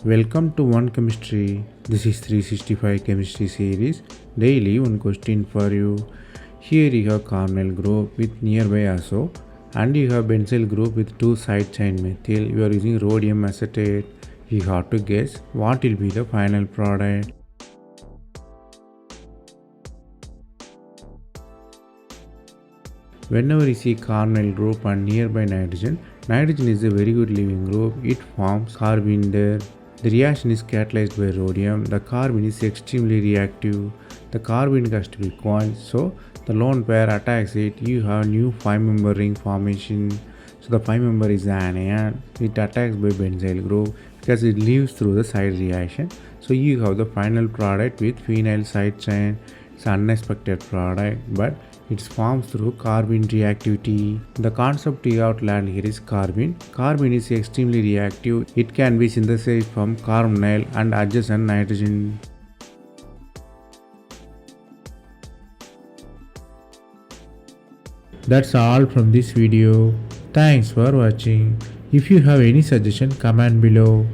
Welcome to One Chemistry. This is 365 Chemistry series. Daily one question for you. Here you have carbonyl group with nearby azo and you have benzyl group with two side chain methyl. You are using rhodium acetate. You have to guess what will be the final product. Whenever you see carbonyl group and nearby nitrogen, nitrogen is a very good leaving group. It forms carbene there. The reaction is catalyzed by rhodium. The carbene is extremely reactive. The carbene has to be coiled, so the lone pair attacks it. You have new 5-member ring formation. So the 5-member is an anion. It attacks by benzyl group because it leaves through the side reaction. So you have the final product with phenyl side chain. It's an unexpected product, but it forms through carbene reactivity. The concept you have to learn here is carbene. Carbene is extremely reactive. It can be synthesized from carbonyl and adjacent nitrogen. That's all from this video. Thanks for watching. If you have any suggestion, comment below.